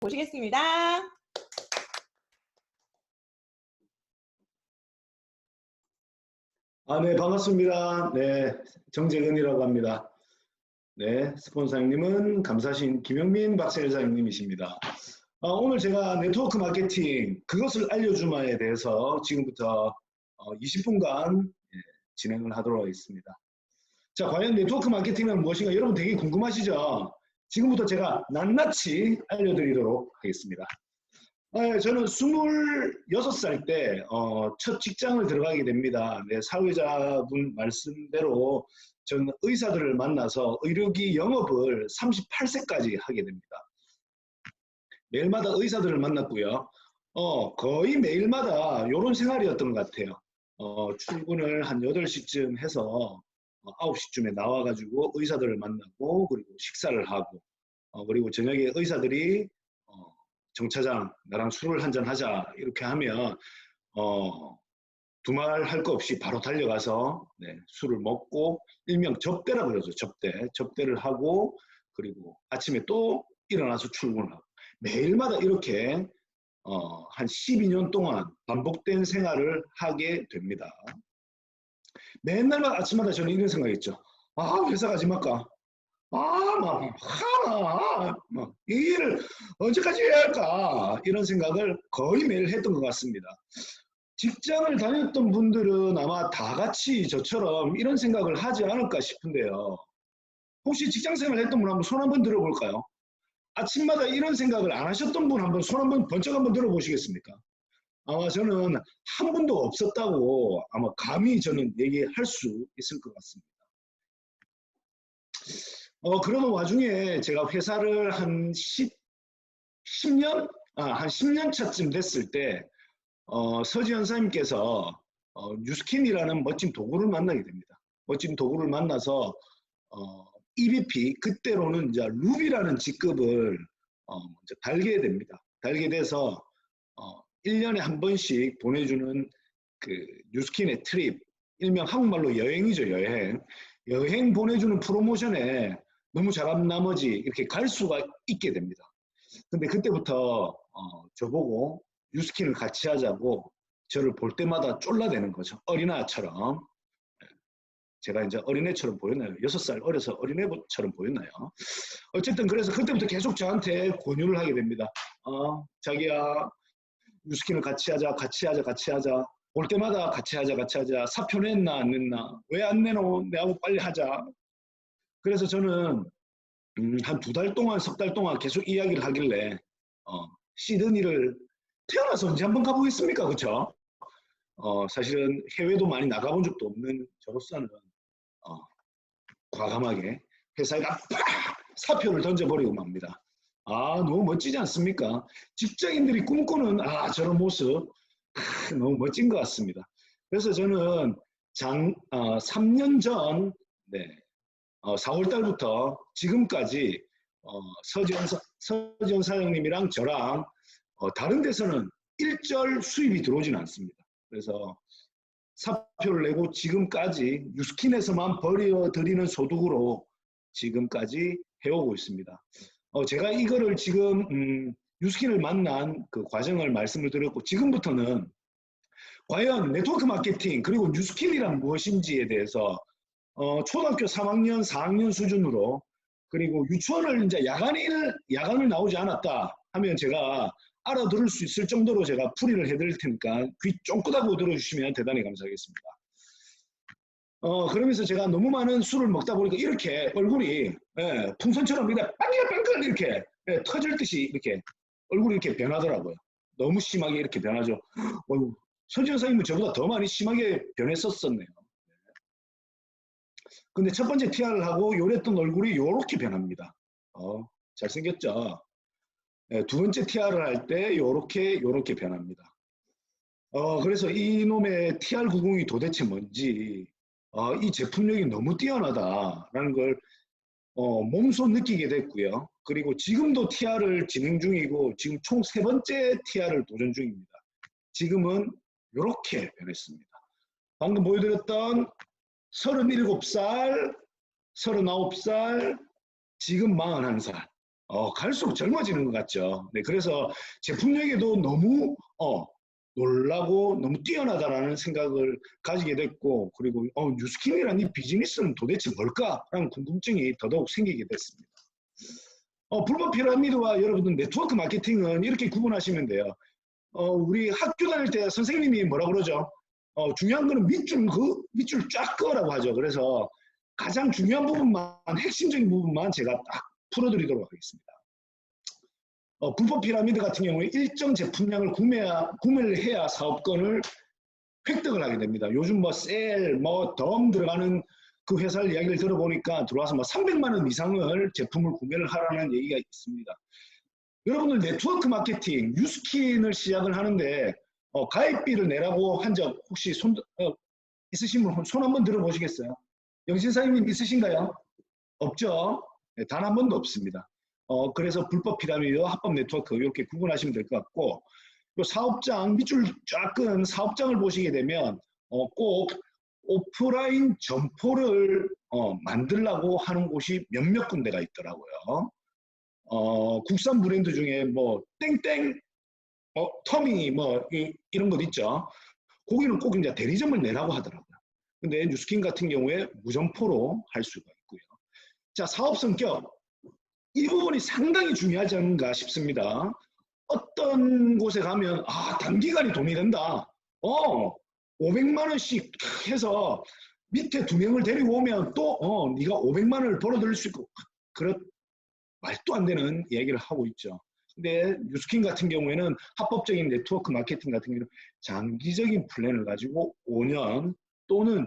보시겠습니다. 네, 반갑습니다. 네, 정재근이라고 합니다. 네, 스폰서님은 감사신 김영민 박사회장님이십니다. 오늘 제가 네트워크 마케팅, 그것을 알려주마에 대해서 지금부터 20분간 진행을 하도록 하겠습니다. 자, 과연 네트워크 마케팅은 무엇인가 여러분 되게 궁금하시죠? 지금부터 제가 낱낱이 알려드리도록 하겠습니다. 저는 26살 때 첫 직장을 들어가게 됩니다. 네, 사회자분 말씀대로 저는 의사들을 만나서 의료기 영업을 38세까지 하게 됩니다. 매일마다 의사들을 만났고요. 거의 매일마다 이런 생활이었던 것 같아요. 출근을 한 8시쯤 해서 9시쯤에 나와가지고 의사들을 만나고 그리고 식사를 하고 그리고 저녁에 의사들이 정차장 나랑 술을 한잔 하자 이렇게 하면 두말 할 거 없이 바로 달려가서 술을 먹고 일명 접대라고 그러죠. 접대를 하고 그리고 아침에 또 일어나서 출근을 하고 매일마다 이렇게 한 12년 동안 반복된 생활을 하게 됩니다. 맨날 아침마다 저는 이런 생각했죠. 회사 가지 말까? 이 일을 언제까지 해야 할까? 이런 생각을 거의 매일 했던 것 같습니다. 직장을 다녔던 분들은 아마 다 같이 저처럼 이런 생각을 하지 않을까 싶은데요. 혹시 직장생활 했던 분 한번 손 한번 들어볼까요? 아침마다 이런 생각을 안 하셨던 분 한번 손 한번 번쩍 한번 들어보시겠습니까? 아마 저는 한 분도 없었다고 아마 감히 저는 얘기할 수 있을 것 같습니다. 그러는 와중에 제가 회사를 한 10년 차쯤 됐을 때 서지현 선생님께서 뉴스킨이라는 멋진 도구를 만나게 됩니다. 멋진 도구를 만나서 EBP, 그때로는 이제 루비라는 직급을 먼저 달게 됩니다. 달게 돼서 1년에 한 번씩 보내주는 그 뉴스킨의 트립, 일명 한국말로 여행이죠, 여행 보내주는 프로모션에 너무 잘한 나머지 이렇게 갈 수가 있게 됩니다. 근데 그때부터 저보고 뉴스킨을 같이 하자고 저를 볼 때마다 쫄라대는 거죠. 어린아처럼. 제가 이제 어린애처럼 보였나요? 6살 어려서 어린애처럼 보였나요? 어쨌든 그래서 그때부터 계속 저한테 권유를 하게 됩니다. 자기야, 뉴스킨을 같이 하자. 볼 때마다 같이 하자. 사표 냈나 안 냈나? 왜 안 내노? 내하고 빨리 하자. 그래서 저는 한 2달 동안, 3달 동안 계속 이야기를 하길래 시드니를 태어나서 언제 한번 가보겠습니까? 그렇죠? 사실은 해외도 많이 나가본 적도 없는 저로서는 과감하게 회사에다 팍 사표를 던져버리고 맙니다. 너무 멋지지 않습니까? 직장인들이 꿈꾸는 저런 모습 너무 멋진 것 같습니다. 그래서 저는 3년 전 4월 달부터 지금까지 서지현 사장님이랑 저랑 다른 데서는 일절 수입이 들어오지는 않습니다. 그래서 사표를 내고 지금까지 뉴스킨에서만 벌여드리는 소득으로 지금까지 해오고 있습니다. 제가 이거를 지금 뉴스킨을 만난 그 과정을 말씀을 드렸고 지금부터는 과연 네트워크 마케팅 그리고 뉴스킨이란 무엇인지에 대해서 초등학교 3학년, 4학년 수준으로 그리고 유치원을 이제 야간을 나오지 않았다 하면 제가 알아들을 수 있을 정도로 제가 풀이를 해드릴 테니까 귀 쫑긋하고 들어주시면 대단히 감사하겠습니다. 그러면서 제가 너무 많은 술을 먹다 보니까 이렇게 얼굴이 풍선처럼 이렇게 빵글빵글 이렇게 터질 듯이 이렇게 얼굴이 이렇게 변하더라고요. 너무 심하게 이렇게 변하죠. 서지현 선생님은 저보다 더 많이 심하게 변했었네요. 근데 첫 번째 TR을 하고 요랬던 얼굴이 요렇게 변합니다. 잘생겼죠? 두 번째 TR을 할 때 요렇게 변합니다. 그래서 이놈의 TR90이 도대체 뭔지 이 제품력이 너무 뛰어나다라는 걸 몸소 느끼게 됐고요. 그리고 지금도 TR을 진행 중이고 지금 총 3번째 TR을 도전 중입니다. 지금은 요렇게 변했습니다. 방금 보여드렸던 37살, 39살, 지금 41살. 갈수록 젊어지는 것 같죠. 네, 그래서 제품력에도 너무 놀라고 너무 뛰어나다라는 생각을 가지게 됐고, 그리고 뉴스킨이라는 이 비즈니스는 도대체 뭘까라는 궁금증이 더더욱 생기게 됐습니다. 불법 피라미드와 여러분들 네트워크 마케팅은 이렇게 구분하시면 돼요. 우리 학교 다닐 때 선생님이 뭐라 그러죠? 중요한 거는 밑줄 쫙 그으라고 하죠. 그래서 가장 중요한 부분만, 핵심적인 부분만 제가 딱 풀어드리도록 하겠습니다. 불법 피라미드 같은 경우에 일정 제품량을 구매를 해야 사업권을 획득을 하게 됩니다. 요즘 뭐 셀, 뭐 덤 들어가는 그 회사를 이야기를 들어보니까 들어와서 뭐 300만 원 이상을 제품을 구매를 하라는 얘기가 있습니다. 여러분들 네트워크 마케팅, 뉴스킨을 시작을 하는데 가입비를 내라고 한 적 혹시 있으신 분 손 한번 들어보시겠어요? 영신사님 있으신가요? 없죠? 네, 단 한 번도 없습니다. 그래서 불법 피라미드와 합법 네트워크 이렇게 구분하시면 될 것 같고, 또 사업장, 밑줄 쫙 끈 사업장을 보시게 되면 꼭 오프라인 점포를 만들라고 하는 곳이 몇몇 군데가 있더라고요. 국산 브랜드 중에 뭐 땡땡, 터미 뭐 이런 것 있죠. 거기는 꼭 이제 대리점을 내라고 하더라고요. 근데 뉴스킨 같은 경우에 무점포로 할 수가 있고요. 자, 사업 성격. 이 부분이 상당히 중요하지 않은가 싶습니다. 어떤 곳에 가면 단기간에 돈이 된다. 500만 원씩 해서 밑에 2명을 데리고 오면 또 네가 500만 원을 벌어들일 수 있고, 그런 말도 안 되는 얘기를 하고 있죠. 근데 뉴스킨 같은 경우에는 합법적인 네트워크 마케팅 같은 경우는 장기적인 플랜을 가지고 5년 또는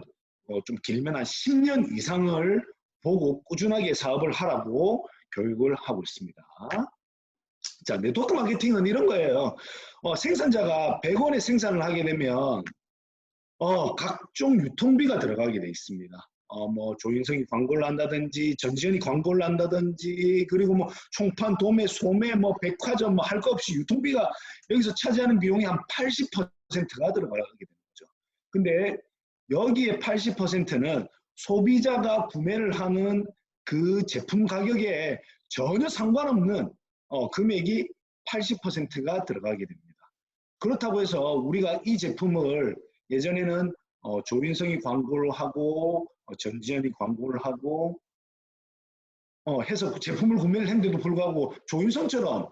좀 길면 한 10년 이상을 보고 꾸준하게 사업을 하라고 교육을 하고 있습니다. 자, 네트워크 마케팅은 이런 거예요. 생산자가 100원에 생산을 하게 되면 각종 유통비가 들어가게 돼 있습니다. 뭐 조인성이 광고를 한다든지 전지현이 광고를 한다든지, 그리고 뭐 총판, 도매, 소매, 뭐 백화점 뭐 할 거 없이 유통비가 여기서 차지하는 비용이 한 80%가 들어가게 되는 거죠. 근데 여기에 80%는 소비자가 구매를 하는 그 제품 가격에 전혀 상관없는 금액이 80%가 들어가게 됩니다. 그렇다고 해서 우리가 이 제품을 예전에는 조인성이 광고를 하고 전지현이 광고를 하고 해서 제품을 구매를 했는데도 불구하고 조인성처럼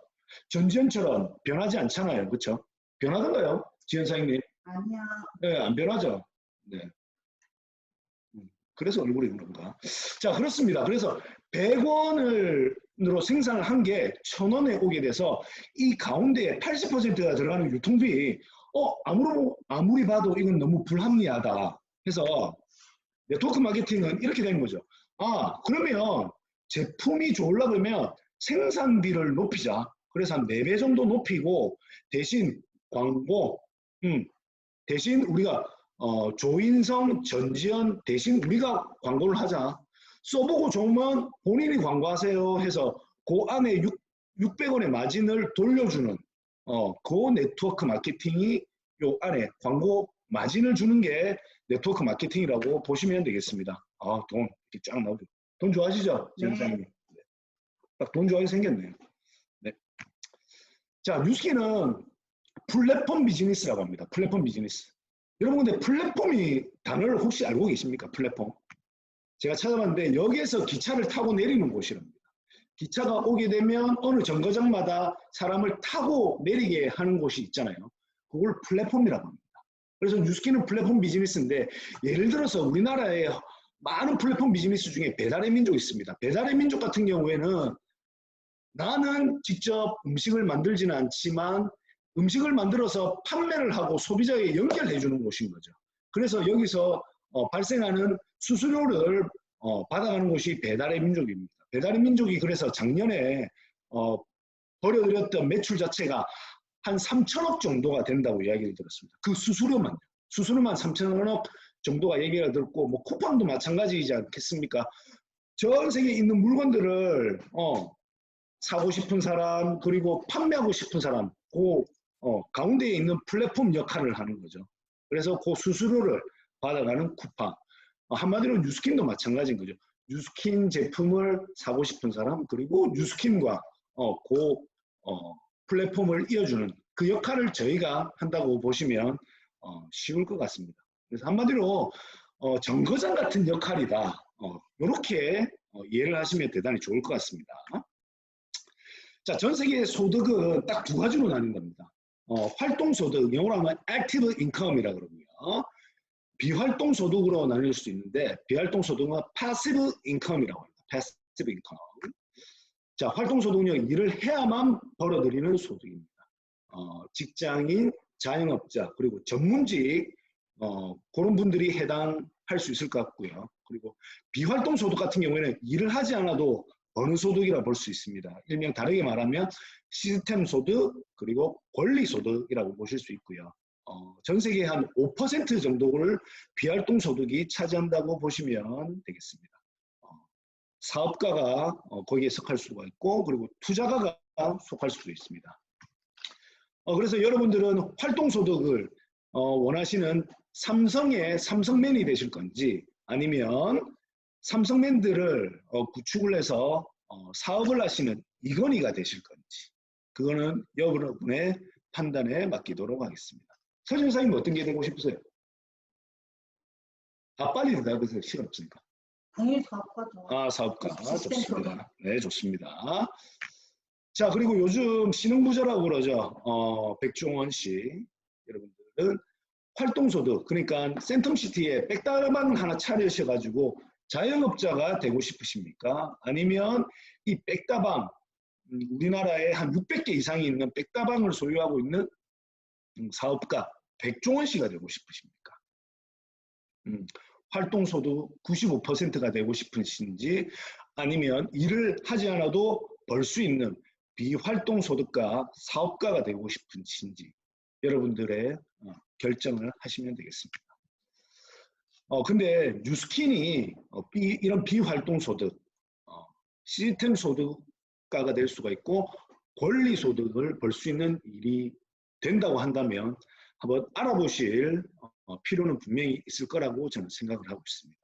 전지현처럼 변하지 않잖아요. 그렇죠? 변하던가요? 지현 사장님? 아니야. 네, 안 변하죠. 네. 그래서 얼굴이 그런가. 자, 그렇습니다. 그래서 100원으로 생산을 한 게 1000원에 오게 돼서 이 가운데에 80%가 들어가는 유통비, 아무리 봐도 이건 너무 불합리하다 해서 네트워크 마케팅은 이렇게 되는 거죠. 그러면 제품이 좋으려고 그러면 생산비를 높이자. 그래서 한 4배 정도 높이고 대신 광고, 대신 우리가 조인성, 전지현 대신 우리가 광고를 하자. 써보고 좋으면 본인이 광고하세요 해서 그 안에 600원의 마진을 돌려주는 그 네트워크 마케팅이 요 안에 광고 마진을 주는 게 네트워크 마케팅이라고 보시면 되겠습니다. 돈 이렇게 쫙 나오죠. 돈 좋아하시죠? 지원사님? 네. 딱 돈 좋아하게 생겼네요. 네. 자, 뉴스킨은 플랫폼 비즈니스라고 합니다. 플랫폼 비즈니스. 여러분 근데 플랫폼이 단어를 혹시 알고 계십니까? 플랫폼. 제가 찾아봤는데 여기에서 기차를 타고 내리는 곳이랍니다. 기차가 오게 되면 어느 정거장마다 사람을 타고 내리게 하는 곳이 있잖아요. 그걸 플랫폼이라고 합니다. 그래서 뉴스킨은 플랫폼 비즈니스인데, 예를 들어서 우리나라에 많은 플랫폼 비즈니스 중에 배달의 민족이 있습니다. 배달의 민족 같은 경우에는 나는 직접 음식을 만들지는 않지만 음식을 만들어서 판매를 하고 소비자에게 연결해 주는 곳인 거죠. 그래서 여기서 발생하는 수수료를 받아가는 곳이 배달의 민족입니다. 배달의 민족이 그래서 작년에 벌여들였던 매출 자체가 한 3천억 정도가 된다고 이야기를 들었습니다. 그 수수료만 3천억 정도가 얘기가 들었고, 뭐 쿠팡도 마찬가지이지 않겠습니까? 전 세계에 있는 물건들을 사고 싶은 사람, 그리고 판매하고 싶은 사람, 그 가운데에 있는 플랫폼 역할을 하는 거죠. 그래서 그 수수료를 받아가는 쿠팡. 한마디로 뉴스킨도 마찬가지인 거죠. 뉴스킨 제품을 사고 싶은 사람, 그리고 뉴스킨과 그 플랫폼을 이어주는 그 역할을 저희가 한다고 보시면 쉬울 것 같습니다. 그래서 한마디로 정거장 같은 역할이다. 이렇게 이해를 하시면 대단히 좋을 것 같습니다. 자, 전 세계의 소득은 딱 두 가지로 나뉜답니다. 활동소득, 영어로 하면 active income이라고 그러고요. 비활동소득으로 나뉠 수 있는데 비활동소득은 passive income이라고 합니다. passive income. 자, 활동소득은 일을 해야만 벌어들이는 소득입니다. 직장인, 자영업자, 그리고 전문직 그런 분들이 해당할 수 있을 것 같고요. 그리고 비활동소득 같은 경우에는 일을 하지 않아도 버는 소득이라 볼 수 있습니다. 일명 다르게 말하면 시스템 소득 그리고 권리 소득이라고 보실 수 있고요. 전 세계의 한 5% 정도를 비활동 소득이 차지한다고 보시면 되겠습니다. 사업가가 거기에 속할 수가 있고 그리고 투자가가 속할 수도 있습니다. 그래서 여러분들은 활동 소득을 원하시는 삼성의 삼성맨이 되실 건지 아니면 삼성맨들을 구축을 해서 사업을 하시는 이건희가 되실 건지 그거는 여러분의 판단에 맡기도록 하겠습니다. 서진사님 어떤 게 되고 싶으세요? 빨리 대답하세요. 시간 없으니까. 당연히 사업가죠. 사업가. 좋습니다. 네, 좋습니다. 자, 그리고 요즘 신흥부자라고 그러죠. 백종원 씨. 여러분들은 활동소득, 그러니까 센텀시티에 백다방 하나 차리셔가지고 자영업자가 되고 싶으십니까? 아니면 이 백다방, 우리나라에 한 600개 이상이 있는 백다방을 소유하고 있는 사업가 백종원 씨가 되고 싶으십니까? 활동소득 95%가 되고 싶으신지 아니면 일을 하지 않아도 벌 수 있는 비활동소득가 사업가가 되고 싶으신지 여러분들의 결정을 하시면 되겠습니다. 근데 뉴스킨이 이런 비활동소득, 시스템 소득가가 될 수가 있고 권리소득을 벌 수 있는 일이 된다고 한다면 한번 알아보실 필요는 분명히 있을 거라고 저는 생각을 하고 있습니다.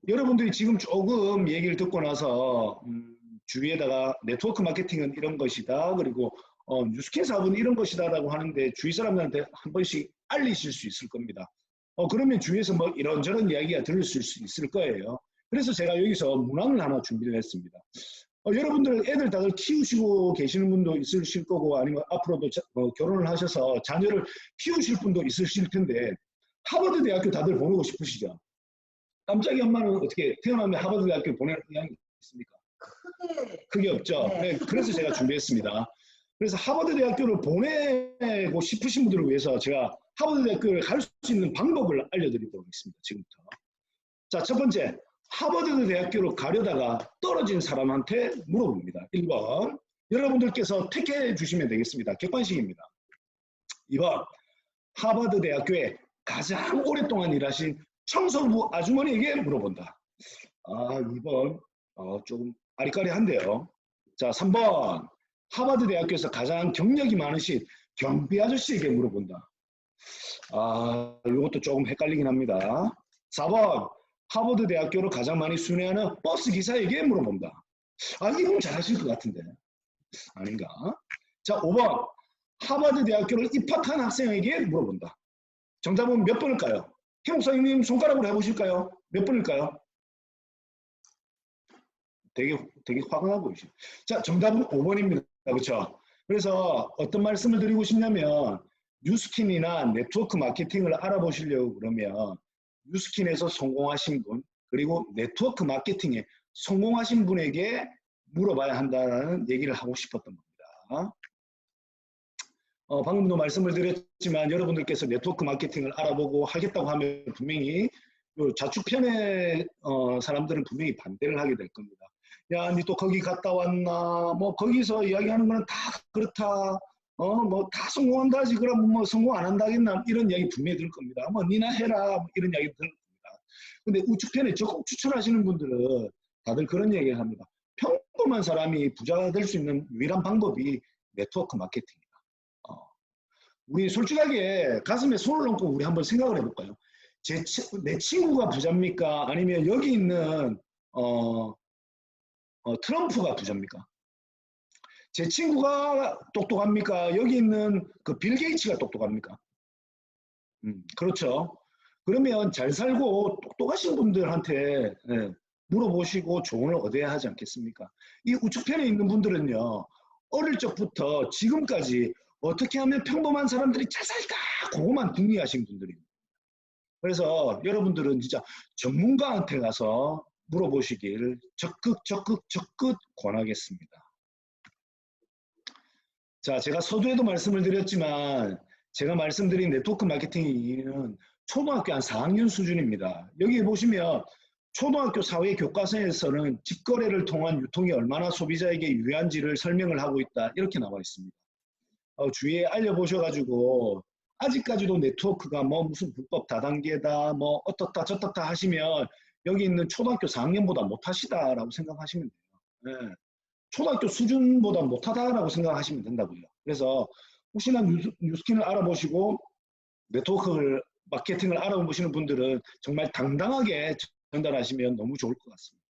여러분들이 지금 조금 얘기를 듣고 나서 주위에다가 네트워크 마케팅은 이런 것이다. 그리고 뉴스킨 사업은 이런 것이다 라고 하는데 주위 사람들한테 한 번씩 알리실 수 있을 겁니다. 그러면 주위에서 뭐 이런저런 이야기가 들을 수 있을 거예요. 그래서 제가 여기서 문항을 하나 준비를 했습니다. 여러분들 애들 다들 키우시고 계시는 분도 있으실 거고 아니면 앞으로도 결혼을 하셔서 자녀를 키우실 분도 있으실 텐데 하버드 대학교 다들 보내고 싶으시죠? 깜짝이 엄마는 어떻게 태어나면 하버드 대학교 보낼 의향이 있습니까? 크게 없죠. 네. 네, 그래서 제가 준비했습니다. 그래서 하버드 대학교를 보내고 싶으신 분들을 위해서 제가 하버드 대학교를 갈 수 있는 방법을 알려드리도록 하겠습니다. 지금부터. 자, 첫 번째. 하버드 대학교로 가려다가 떨어진 사람한테 물어봅니다. 1번. 여러분들께서 택해 주시면 되겠습니다. 객관식입니다. 2번. 하버드 대학교에 가장 오랫동안 일하신 청소부 아주머니에게 물어본다. 2번. 조금 아리까리한데요. 자, 3번. 하버드 대학교에서 가장 경력이 많으신 경비 아저씨에게 물어본다. 이것도 조금 헷갈리긴 합니다. 4번. 하버드 대학교를 가장 많이 순회하는 버스 기사에게 물어본다. 이분 잘하실 것 같은데. 아닌가? 자, 5번. 하버드 대학교를 입학한 학생에게 물어본다. 정답은 몇 번일까요? 해목사님 손가락으로 해보실까요? 몇 번일까요? 되게 화가 나고 계시죠. 자, 정답은 5번입니다. 그렇죠? 그래서 어떤 말씀을 드리고 싶냐면 뉴스킨이나 네트워크 마케팅을 알아보시려고 그러면 뉴스킨에서 성공하신 분 그리고 네트워크 마케팅에 성공하신 분에게 물어봐야 한다는 얘기를 하고 싶었던 겁니다. 방금도 말씀을 드렸지만 여러분들께서 네트워크 마케팅을 알아보고 하겠다고 하면 분명히 좌측편의 사람들은 분명히 반대를 하게 될 겁니다. 야, 니 또 거기 갔다 왔나? 뭐 거기서 이야기하는 거는 다 그렇다. 뭐 다 성공한다 하지 그럼 뭐 성공 안 한다겠나 이런 이야기 분명히 들을 겁니다. 뭐 니나 해라 뭐 이런 이야기 들을 겁니다. 근데 우측편에 적극 추천하시는 분들은 다들 그런 이야기를 합니다. 평범한 사람이 부자가 될 수 있는 유일한 방법이 네트워크 마케팅이다. 우리 솔직하게 가슴에 손을 얹고 우리 한번 생각을 해볼까요? 내 친구가 부자입니까? 아니면 여기 있는 트럼프가 부자입니까? 제 친구가 똑똑합니까? 여기 있는 그 빌 게이츠가 똑똑합니까? 그렇죠. 그러면 잘 살고 똑똑하신 분들한테 물어보시고 조언을 얻어야 하지 않겠습니까? 이 우측편에 있는 분들은요, 어릴 적부터 지금까지 어떻게 하면 평범한 사람들이 잘 살까? 그것만 궁리하신 분들입니다. 그래서 여러분들은 진짜 전문가한테 가서 물어보시길 적극 권하겠습니다. 자, 제가 서두에도 말씀을 드렸지만 제가 말씀드린 네트워크 마케팅은 초등학교 한 4학년 수준입니다. 여기 보시면 초등학교 사회 교과서에서는 직거래를 통한 유통이 얼마나 소비자에게 유리한지를 설명을 하고 있다. 이렇게 나와 있습니다. 주위에 알려보셔가지고 아직까지도 네트워크가 뭐 무슨 불법 다단계다 뭐 어떻다 저떻다 하시면 여기 있는 초등학교 4학년보다 못하시다라고 생각하시면 돼요. 네. 초등학교 수준보다 못하다라고 생각하시면 된다고요. 그래서 혹시나 뉴스킨을 알아보시고 네트워크 마케팅을 알아보시는 분들은 정말 당당하게 전달하시면 너무 좋을 것 같습니다.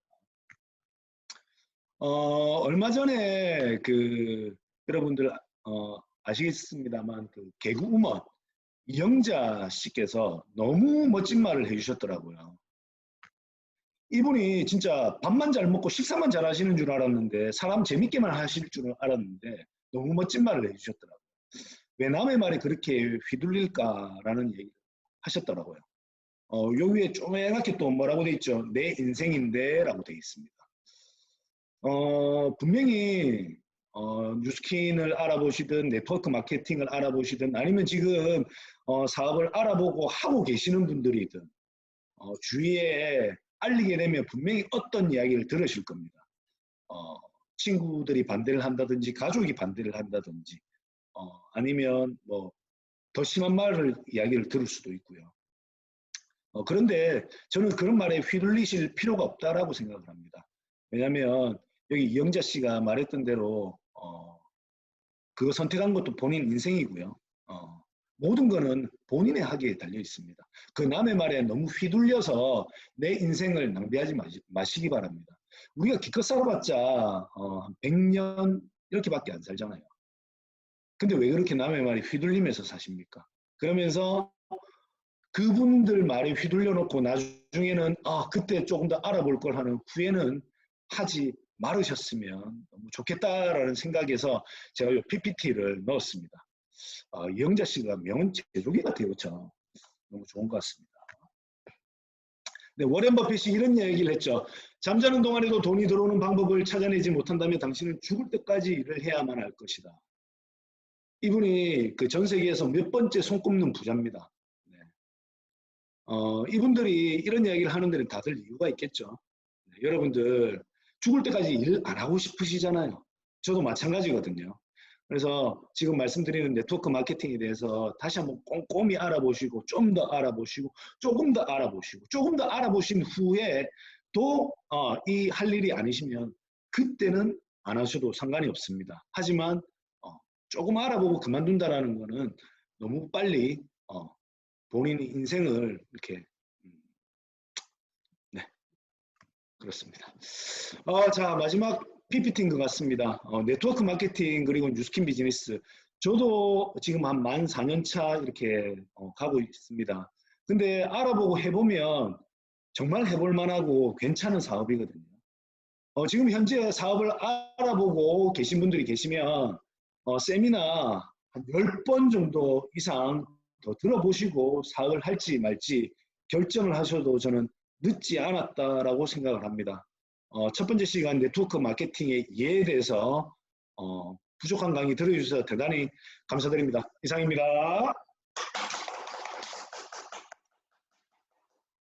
얼마 전에 여러분들 아시겠습니다만 그 개그우먼 이영자 씨께서 너무 멋진 말을 해주셨더라고요. 이분이 진짜 밥만 잘 먹고 식사만 잘 하시는 줄 알았는데 사람 재밌게만 하실 줄 알았는데 너무 멋진 말을 해주셨더라고요. 왜 남의 말에 그렇게 휘둘릴까라는 얘기를 하셨더라고요. 요 위에 쪼매랗게 또 뭐라고 돼 있죠? 내 인생인데 라고 돼 있습니다. 분명히 뉴스킨을 알아보시든 네트워크 마케팅을 알아보시든 아니면 지금 사업을 알아보고 하고 계시는 분들이든 주위에 알리게 되면 분명히 어떤 이야기를 들으실 겁니다. 친구들이 반대를 한다든지 가족이 반대를 한다든지 아니면 뭐 더 심한 이야기를 들을 수도 있고요. 그런데 저는 그런 말에 휘둘리실 필요가 없다라고 생각을 합니다. 왜냐하면 여기 이영자 씨가 말했던 대로 그거 선택한 것도 본인 인생이고요. 모든 거는 본인의 학위에 달려 있습니다. 그 남의 말에 너무 휘둘려서 내 인생을 낭비하지 마시기 바랍니다. 우리가 기껏 살아봤자 100년 이렇게밖에 안 살잖아요. 근데 왜 그렇게 남의 말에 휘둘리면서 사십니까? 그러면서 그분들 말에 휘둘려 놓고 나중에는 그때 조금 더 알아볼 걸 하는 후에는 하지 말으셨으면 너무 좋겠다라는 생각에서 제가 이 PPT를 넣었습니다. 이영자 씨가 명언 제조기 같아요. 그렇죠? 너무 좋은 것 같습니다. 네, 워렌 버핏이 이런 얘기를 했죠. 잠자는 동안에도 돈이 들어오는 방법을 찾아내지 못한다면 당신은 죽을 때까지 일을 해야만 할 것이다. 이분이 그 전 세계에서 몇 번째 손꼽는 부자입니다. 네. 이분들이 이런 이야기를 하는 데는 다들 이유가 있겠죠. 네, 여러분들 죽을 때까지 일 안 하고 싶으시잖아요. 저도 마찬가지거든요. 그래서 지금 말씀드리는 네트워크 마케팅에 대해서 다시 한번 꼼꼼히 알아보시고 좀 더 알아보시고 조금 더 알아보시고 조금 더 알아보신 후에 또 이 할 일이 아니시면 그때는 안 하셔도 상관이 없습니다. 하지만 조금 알아보고 그만둔다라는 거는 너무 빨리 본인의 인생을 이렇게 네, 그렇습니다. 자, 마지막 PPT인 것 같습니다. 네트워크 마케팅 그리고 뉴스킨 비즈니스. 저도 지금 한 만 4년 차 이렇게 가고 있습니다. 근데 알아보고 해보면 정말 해볼 만하고 괜찮은 사업이거든요. 지금 현재 사업을 알아보고 계신 분들이 계시면 세미나 한 10번 정도 이상 더 들어보시고 사업을 할지 말지 결정을 하셔도 저는 늦지 않았다라고 생각을 합니다. 첫 번째 시간 네트워크 마케팅의 이해에 대해서 부족한 강의 들어주셔서 대단히 감사드립니다. 이상입니다.